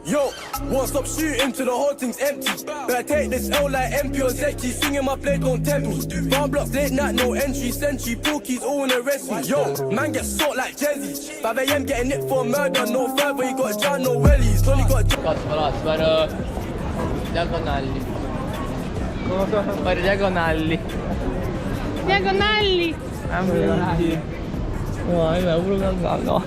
Yo, won't stop shooting till the whole thing's empty. Better take this L like MP or Zeki. Singing my play, don't tempt me. Farm blocks, late night, no entry. Sentry, Pookies, all in the rest me. Yo, man get sort like Jezzy. 5 AM getting it for murder. No further, you got John, no wellies. Only got Sparo diagonali. Sparo diagonali. Diagonali. No, io pure cantando.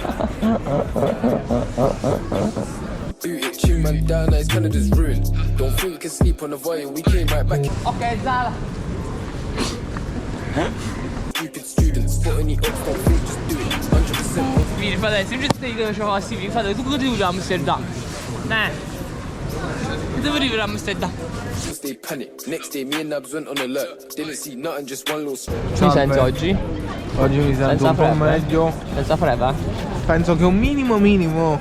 boot it, tune man down, now it's kinda just ruined. Don't think we can sleep on the voyage, we came right back. Ok, Zala. Stupid students, spot any ups, don't think, just do it. 100%. Quindi fratello, se non ci che facciamo così, fratello, tu cosa devi a Amsterdam? Dove arrivi a Amsterdam? They panic. Next day, me and Nabs went on alert. Didn't see nothing, just one little. Ci senti oggi? Oggi mi sento un po' meglio. Senza freva? Penso che un minimo.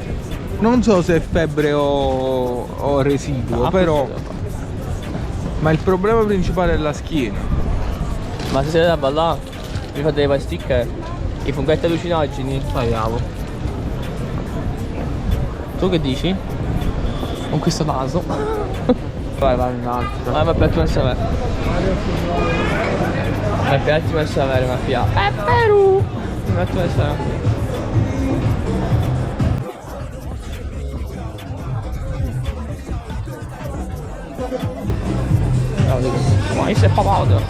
Non so se è febbre o residuo, però. Ma il problema principale è la schiena. Ma se siete da ballare, vi fate dei pasticche? I funghetti allucinogeni? Spariamo. Tu che dici? Con questo naso? Vai in alto. Ma per messo a me. Ma per messo a me, ma via. È Perù! Mi metto messo a me. Ma io sei papaudo.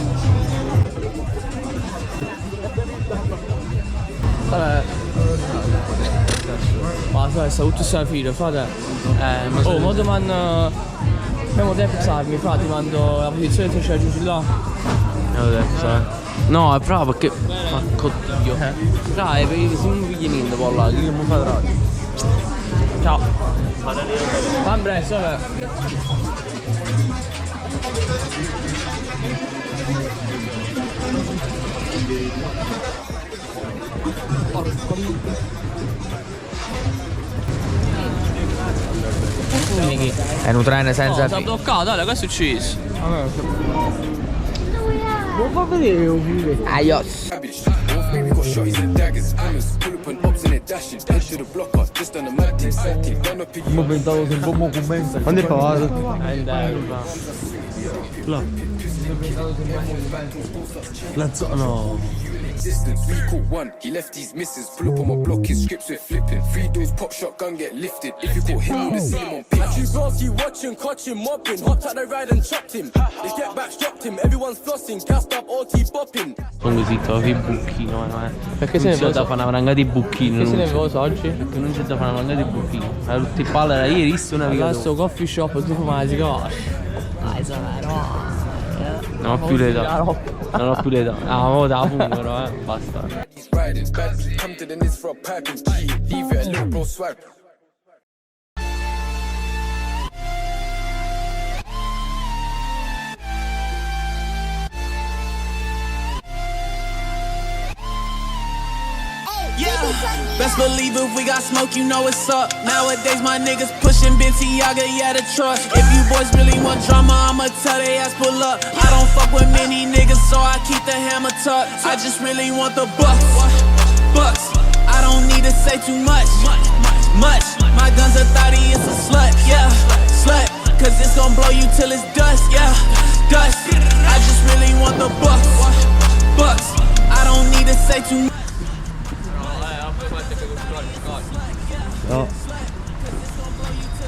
Vabbè. Ma sai, sta tutto sta fila, frate. Oh, mo domani. Abbiamo tempo di sarmi, fra ti mando la posizione che c'è giù là. No, è bravo perché. Ma oddio. Dai, perché se non pigli niente poi là, che mi fai radio. Ciao. Va presto, vabbè. È un treno senza. No, si è bloccato, dai, che è successo? Non fa vedere un video. Aios. We got shotties and daggers, hammers, pull up and ups in it, dashing. Head to the blocker, just on the mad team, set team, done up in. Ho pensato che un po' mi commenta. Quando è pagato? Là. La zona. No. Distance, we caught one, he left his misses. Pull up on my block, his scripts we're flipping. 3 doors, pop shotgun, get lifted. If you caught him, we'll see him on pitch. You girls, you watching, catching, mopping. Hopped out the ride and chopped him. They get back, dropped him. Everyone's flossing, gassed up, OT bopping. Sono così, trovi bucchino, Perché se ne c'è da fare una vranga di bucchino. Che se ne vedo oggi? Perché non c'è da fare una vranga di bucchino. Ma tutti palle da ieri, visto una vita. Questo coffee shop, tu fai la sigaretta. Dai, no. Non ho più l'età. Non ho più l'età. Ah, mo da fumero, basta. He's riding, bad, come to the nits for a pipe and G. Leave it a little bro swag. Best believe if we got smoke, you know what's up. Nowadays my niggas pushing Balenciaga, yeah, the truck. If you boys really want drama, I'ma tell they ass pull up. I don't fuck with many niggas, so I keep the hammer tucked. I just really want the bucks. I don't need to say too much. My gun's a thotty, it's a slut, yeah, slut. Cause it's gon' blow you till it's dust, yeah, dust. I just really want the bucks. I don't need to say too much. No.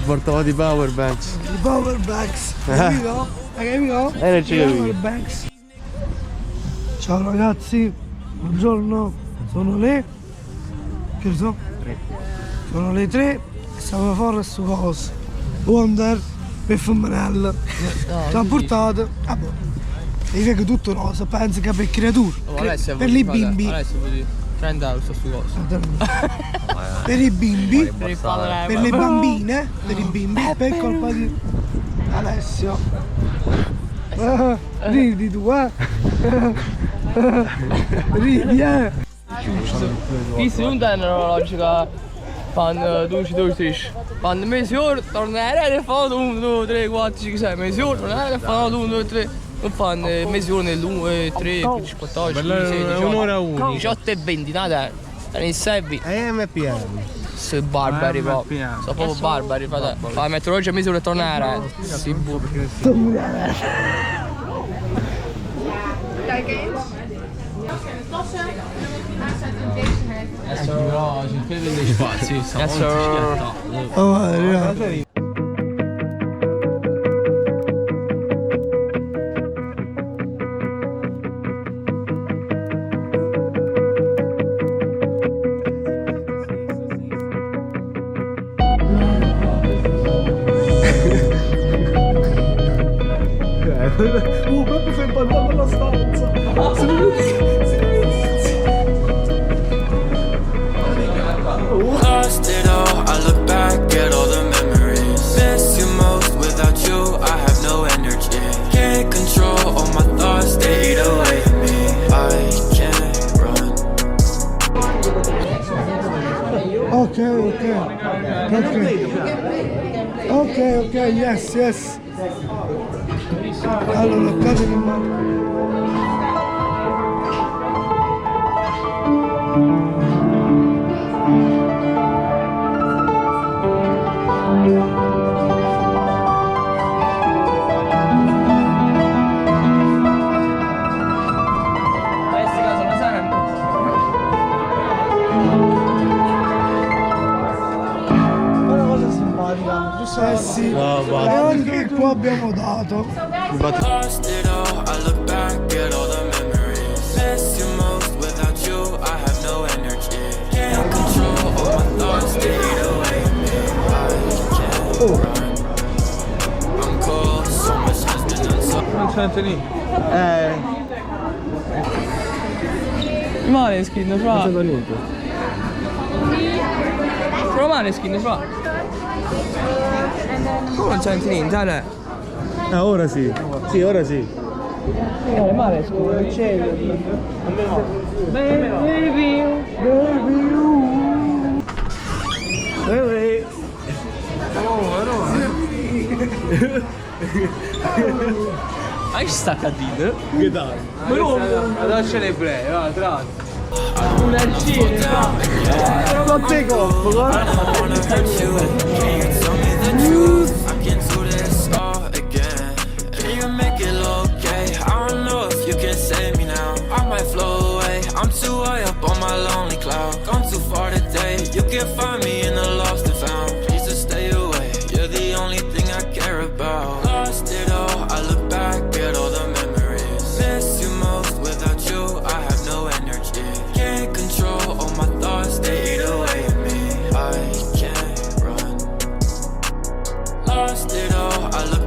Portavo di power banks. I power banks. Capito? Hai capito? Non ci capivo. Power banks. Ciao ragazzi, buongiorno. Sono le. Che so? 3. Sono le 3 e stiamo fuori su cosa? Wonder per femminelle. Ci hanno portato. Vabbè. E che tutto rosa, pensi che per creature. Per i bimbi. Alessio, vuol dire 30 euro sto coso. Per i bimbi, Per il per le bambine, per i bimbi, per colpa di Alessio. Ridi tu, ridi, Questi non hanno una logica. Fanno 12, 13. Fanno mezz'ora, tornare e fanno 1, 2, 3, 4, 5, 6. Mezz'ora, tornare e fanno 1, 2, 3. Non fanno mezz'ora nell'1, 3, 15, 14, 15, 16, un'ora unica. 18 e 20, nada. E servi. MPM. Sono barbari proprio. Sono proprio barbari, frate. Fa mettere oggi a mezz'ora e tornare. Si Adesso però cercate di prendere spazi. Adesso. Peppe fa impallare con la stanza. Lost it all, I look back at all the memories. Miss you most, without you I have no energy. Can't control all my thoughts, they eat away at me. I can't run. Ok, yes. Allora, cose che manca. Una cosa simpatica, giusto? Sì. E anche qua abbiamo dato. Lost it all, I look back at all the memories. Miss you most, without you I have no energy. Can't control all my thoughts, they eat away at me. I can't run. I'm cold, so much has been unsolved. Non sente niente. Maneskin, fra. Non sento niente. Fra Maneskin, fra. Come non senti niente, Ale? Ora sì. Sì, ora sì. Maneskin, non c'è. Baby. Ma ci sta cadendo? Che dai? Ma no, Lascia le play, va, tra. una cena. Non te coppo, guarda. I don't wanna hurt you. Can you tell me the truth? I can do this all again. Can you make it look okay? I don't know if you can save me now. I might flow away. I'm too high up on my lonely cloud. Gone too far today. You can find me in the lost and found. Please just stay away. You're the only thing I care about. Lost it all. I look back at all the memories. Miss you most. Without you, I have no energy. Can't control all my thoughts. They eat away at me. I can't run. Lost it all. I look